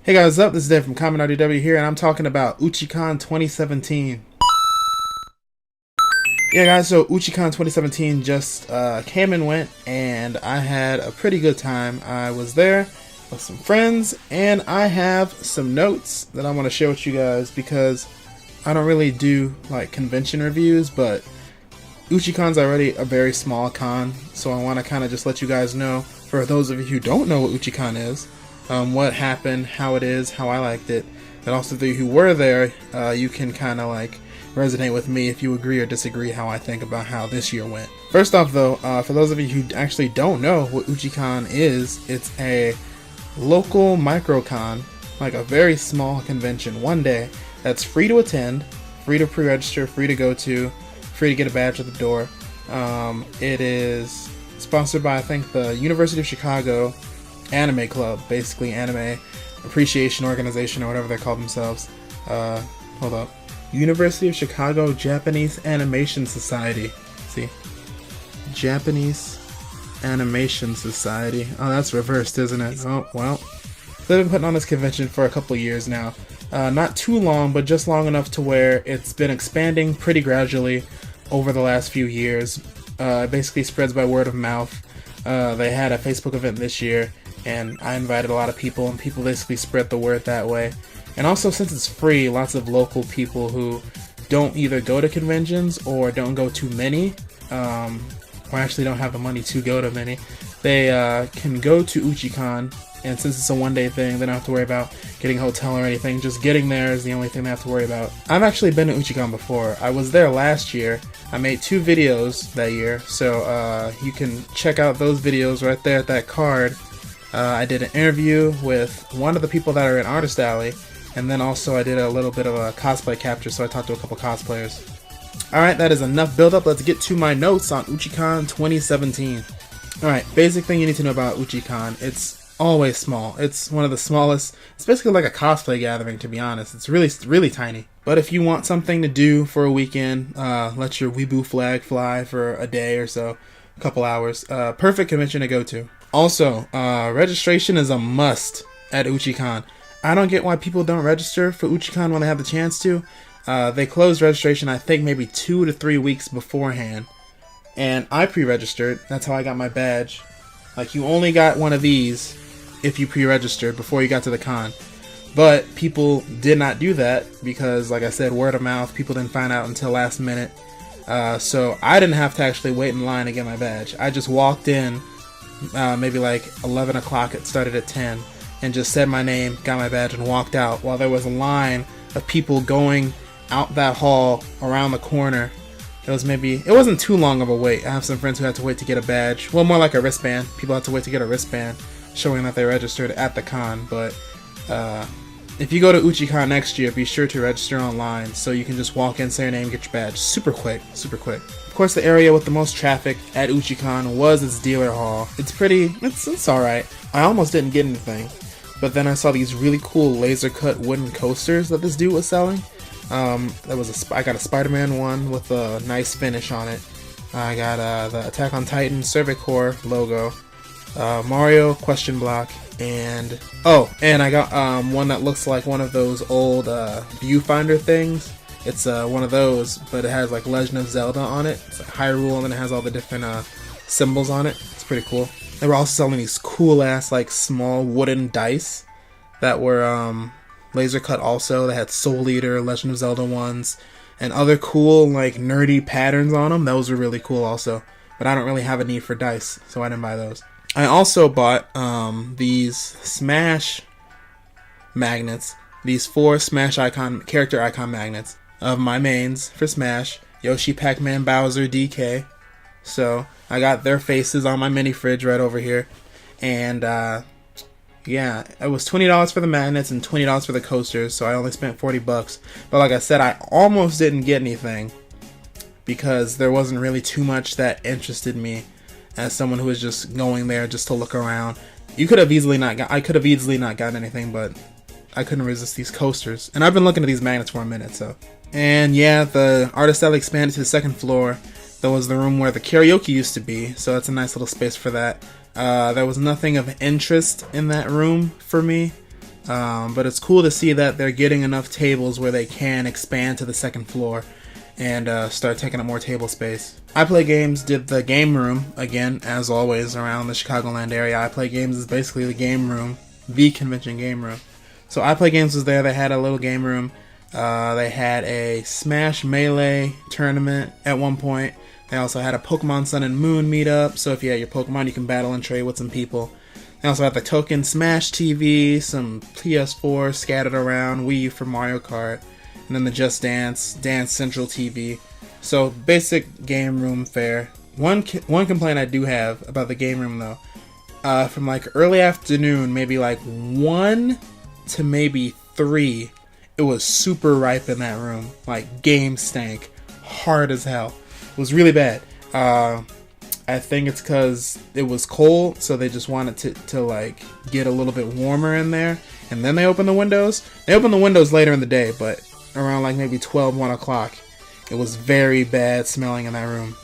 Hey guys, what's up? This is Dave from ConMenRDW here, and I'm talking about Uchi-Con 2017. Yeah guys, so Uchi-Con 2017 just came and went, and I had a pretty good time. I was there with some friends, and I have some notes that I want to share with you guys because I don't really do like convention reviews, but Uchi-Con's already a very small con, so I want to kind of just let you guys know, for those of you who don't know what Uchi-Con is, what happened, how it is, how I liked it, and also those who were there, you can kind of like resonate with me if you agree or disagree how I think about how this year went. First off though, for those of you who actually don't know what Uchi-Con is, it's a local micro-con, like a very small convention, one day, that's free to attend, free to pre-register, free to go to, free to get a badge at the door. It is sponsored by, I think, the University of Chicago Anime Club, basically anime appreciation organization or whatever they call themselves. Hold up. University of Chicago Japanese Animation Society. See? Japanese Animation Society. Oh, that's reversed, isn't it? Oh, well. They've been putting on this convention for a couple years now. Not too long, but just long enough to where it's been expanding pretty gradually over the last few years. It basically spreads by word of mouth. They had a Facebook event this year, and I invited a lot of people, and people basically spread the word that way. And also, since it's free, lots of local people who don't either go to conventions or don't go to many, or actually don't have the money to go to many, they can go to Uchi-Con, and since it's a one-day thing, they don't have to worry about getting a hotel or anything. Just getting there is the only thing they have to worry about. I've actually been to Uchi-Con before. I was there last year. I made 2 videos that year, so you can check out those videos right there at that card. I did an interview with one of the people that are in Artist Alley, and then also I did a little bit of a cosplay capture, so I talked to a couple cosplayers. Alright, that is enough build-up. Let's get to my notes on Uchi-Con 2017. Alright, basic thing you need to know about Uchi-Con. It's always small. It's one of the smallest. It's basically like a cosplay gathering, to be honest. It's really tiny. But if you want something to do for a weekend, let your weeboo flag fly for a day or so, a couple hours, perfect convention to go to. Also, registration is a must at Uchi-Con. I don't get why people don't register for Uchi-Con when they have the chance to. They close registration, I think, maybe 2 to 3 weeks beforehand. And I pre-registered. That's how I got my badge. Like, you only got one of these if you pre-registered before you got to the con. But people did not do that because, like I said, word of mouth, people didn't find out until last minute. So I didn't have to actually wait in line to get my badge. I just walked in, maybe like 11 o'clock, it started at 10, and just said my name, got my badge, and walked out while there was a line of people going out that hall around the corner. It wasn't too long of a wait. I have some friends who had to wait to get a badge. Well, more like a wristband. People had to wait to get a wristband showing that they registered at the con. But if you go to Uchi-Con next year, be sure to register online so you can just walk in, say your name, get your badge. Super quick, super quick. Of course, the area with the most traffic at Uchi-Con was its dealer hall. It's alright. I almost didn't get anything, but then I saw these really cool laser cut wooden coasters that this dude was selling. I got a Spider-Man one with a nice finish on it. I got the Attack on Titan Cervicor logo, Mario question block, and I got one that looks like one of those old viewfinder things. It's one of those, but it has like Legend of Zelda on it. It's like Hyrule, and then it has all the different symbols on it. It's pretty cool. They were also selling these cool ass like small wooden dice that were laser cut also. They had Soul Eater, Legend of Zelda ones, and other cool like nerdy patterns on them. Those were really cool also. But I don't really have a need for dice, so I didn't buy those. I also bought these Smash magnets. These 4 Smash character icon magnets of my mains for Smash. Yoshi, Pac-Man, Bowser, DK. So I got their faces on my mini fridge right over here. And yeah, it was $20 for the magnets and $20 for the coasters, so I only spent $40. But like I said, I almost didn't get anything because there wasn't really too much that interested me as someone who was just going there just to look around. I could have easily not gotten anything, but I couldn't resist these coasters. And I've been looking at these magnets for a minute, so. And yeah, the Artist Alley expanded to the 2nd floor. That was the room where the karaoke used to be, so that's a nice little space for that. There was nothing of interest in that room for me. But it's cool to see that they're getting enough tables where they can expand to the second floor and start taking up more table space. I Play Games did the game room, again, as always, around the Chicagoland area. I Play Games is basically the game room, the convention game room. So I Play Games was there. They had a little game room. They had a Smash Melee tournament at one point. They also had a Pokemon Sun and Moon meetup, so if you had your Pokemon, you can battle and trade with some people. They also had the Token Smash TV, some PS4 scattered around, Wii U for Mario Kart, and then the Just Dance, Dance Central TV. So basic game room fare. One complaint I do have about the game room though, from like early afternoon, maybe like 1 to maybe 3, it was super ripe in that room. Like game stank, hard as hell. It was really bad. I think it's because it was cold, so they just wanted to like get a little bit warmer in there, and then they opened the windows. They opened the windows later in the day, but around like maybe 12, 1 o'clock, it was very bad smelling in that room.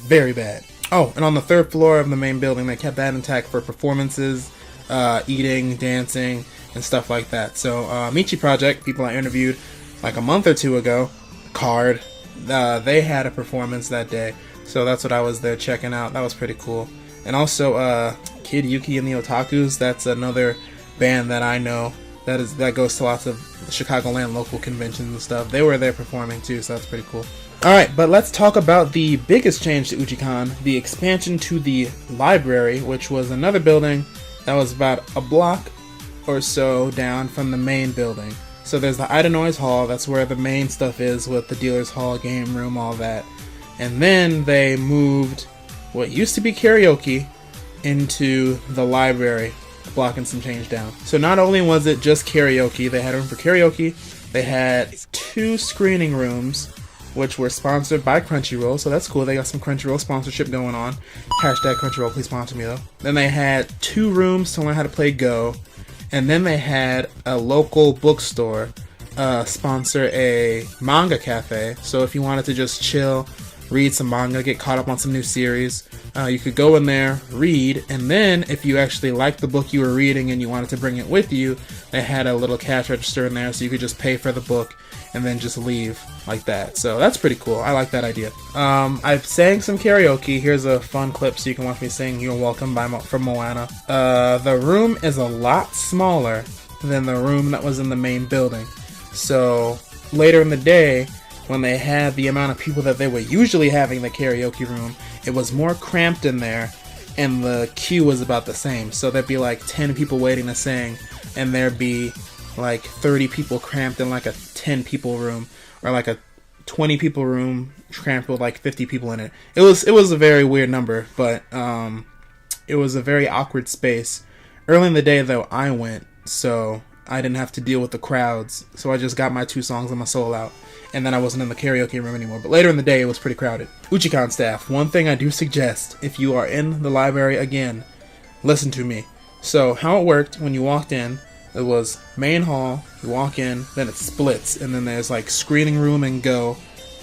Very bad. Oh, and on the 3rd floor of the main building, they kept that intact for performances, eating, dancing, and stuff like that. So Michi Project, people I interviewed like a month or 2 ago, Card, they had a performance that day, so that's what I was there checking out. That was pretty cool. And also Kid Yuki and the Otakus, that's another band that I know that goes to lots of Chicagoland local conventions and stuff. They were there performing too, so that's pretty cool. Alright, but let's talk about the biggest change to Uchi-Con, the expansion to the library, which was another building that was about a block or so down from the main building. So there's the Ida Noise Hall, that's where the main stuff is with the dealer's hall, game room, all that. And then they moved what used to be karaoke into the library, blocking some change down. So not only was it just karaoke, they had room for karaoke, they had 2 screening rooms, which were sponsored by Crunchyroll, so that's cool. They got some Crunchyroll sponsorship going on. Hashtag Crunchyroll, please sponsor me though. Then they had 2 rooms to learn how to play Go. And then they had a local bookstore sponsor a manga cafe. So if you wanted to just chill, read some manga, get caught up on some new series, you could go in there, read, and then if you actually liked the book you were reading and you wanted to bring it with you, they had a little cash register in there so you could just pay for the book and then just leave like that. So that's pretty cool. I like that idea. I've sang some karaoke. Here's a fun clip so you can watch me sing You're Welcome from Moana. The room is a lot smaller than the room that was in the main building. So later in the day, when they had the amount of people that they were usually having in the karaoke room, it was more cramped in there, and the queue was about the same. So there'd be like 10 people waiting to sing, and there'd be like 30 people cramped in like a 10 people room, or like a 20 people room cramped with like 50 people in it. It was a very weird number, but it was a very awkward space. Early in the day though, I went, so I didn't have to deal with the crowds, so I just got my 2 songs and my soul out, and then I wasn't in the karaoke room anymore. But later in the day, it was pretty crowded. Uchi-Con staff, one thing I do suggest, if you are in the library again, listen to me. So how it worked, when you walked in, it was main hall, you walk in, then it splits, and then there's like screening room and Go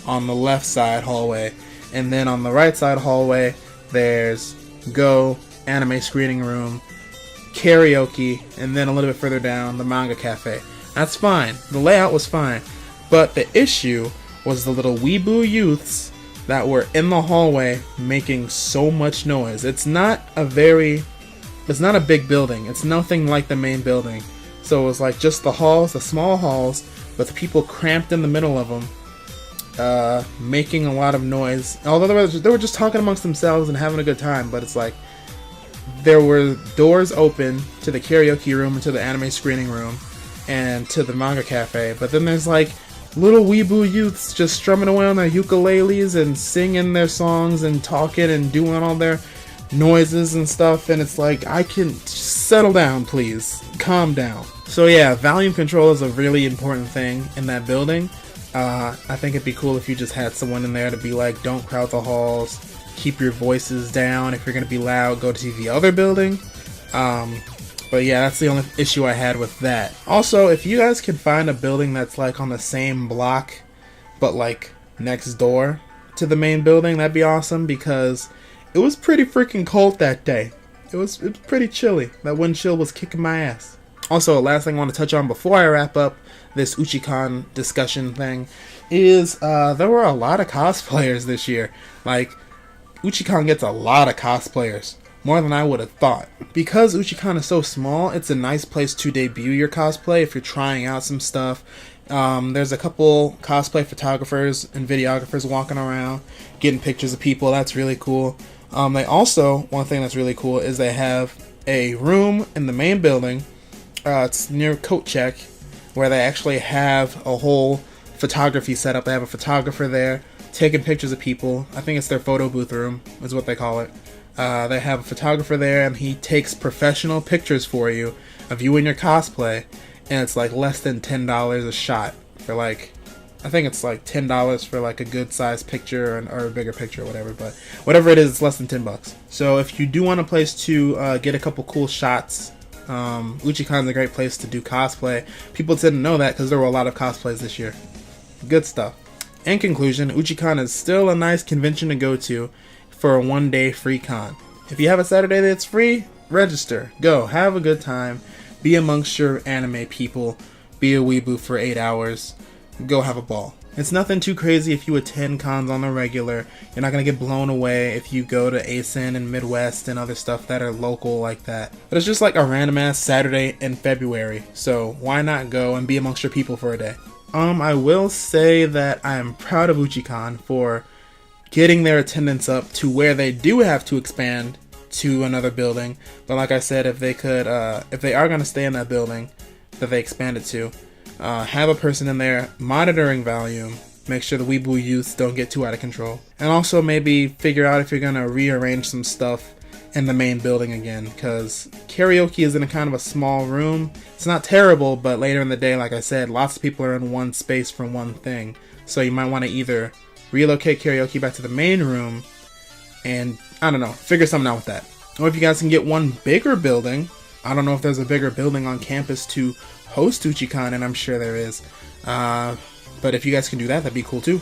on the left side hallway, and then on the right side hallway, there's Go, anime screening room, karaoke, and then a little bit further down, the manga cafe. That's fine. The layout was fine. But the issue was the little weeaboo youths that were in the hallway making so much noise. It's not a big building. It's nothing like the main building. So it was like just the halls, the small halls, with people cramped in the middle of them, making a lot of noise. Although they were just talking amongst themselves and having a good time, but it's like there were doors open to the karaoke room and to the anime screening room and to the manga cafe, but then there's like little weeaboo youths just strumming away on their ukuleles and singing their songs and talking and doing all their noises and stuff, and it's like, I can settle down, please, calm down. So yeah, volume control is a really important thing in that building. I think it'd be cool if you just had someone in there to be like, don't crowd the halls, keep your voices down. If you're gonna be loud, go to the other building. But yeah, that's the only issue I had with that. Also, if you guys can find a building that's like on the same block, but like next door to the main building, that'd be awesome, because it was pretty freaking cold that day. It was pretty chilly. That wind chill was kicking my ass. Also, last thing I want to touch on before I wrap up this Uchi-Con discussion thing is there were a lot of cosplayers this year. Like, Uchi-Con gets a lot of cosplayers, more than I would have thought. Because Uchi-Con is so small, it's a nice place to debut your cosplay if you're trying out some stuff. There's a couple cosplay photographers and videographers walking around, getting pictures of people. That's really cool. They also, one thing that's really cool is they have a room in the main building. It's near Coat Check, where they actually have a whole photography setup. They have a photographer there taking pictures of people. I think it's their photo booth room is what they call it. They have a photographer there, and he takes professional pictures for you of you and your cosplay, and it's like less than $10 a shot for like, I think it's like $10 for like a good sized picture or a bigger picture or whatever, but whatever it is, it's less than $10. So if you do want a place to get a couple cool shots, Uchi-Con's a great place to do cosplay. People didn't know that because there were a lot of cosplays this year. Good stuff. In conclusion, Uchi-Con is still a nice convention to go to for a one-day free con. If you have a Saturday that's free, register. Go. Have a good time. Be amongst your anime people. Be a weeboo for 8 hours. Go have a ball. It's nothing too crazy if you attend cons on the regular. You're not going to get blown away if you go to ASIN and Midwest and other stuff that are local like that. But it's just like a random ass Saturday in February. So why not go and be amongst your people for a day? I will say that I am proud of Uchi-Con for getting their attendance up to where they do have to expand to another building. But like I said, if they could, if they are going to stay in that building that they expanded to, have a person in there monitoring volume, make sure the weeboo youths don't get too out of control, and also maybe figure out if you're going to rearrange some stuff in the main building again, because karaoke is in a kind of a small room. It's not terrible, but later in the day, like I said, lots of people are in one space for one thing, so you might want to either relocate karaoke back to the main room and, I don't know, figure something out with that. Or if you guys can get one bigger building, I don't know if there's a bigger building on campus to host Uchi-Con, and I'm sure there is. But if you guys can do that, that'd be cool too.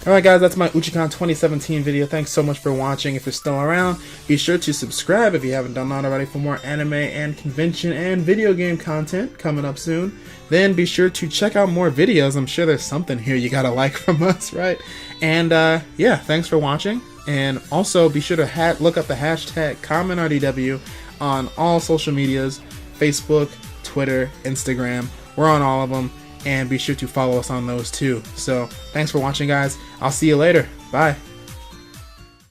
Alright guys, that's my Uchi-Con 2017 video. Thanks so much for watching. If you're still around, be sure to subscribe if you haven't done that already for more anime and convention and video game content coming up soon. Then be sure to check out more videos. I'm sure there's something here you gotta like from us, right? And yeah, thanks for watching. And also be sure to look up the hashtag ConMenRDW on all social medias, Facebook, Twitter, Instagram. We're on all of them. And be sure to follow us on those too. So thanks for watching, guys. I'll see you later. Bye.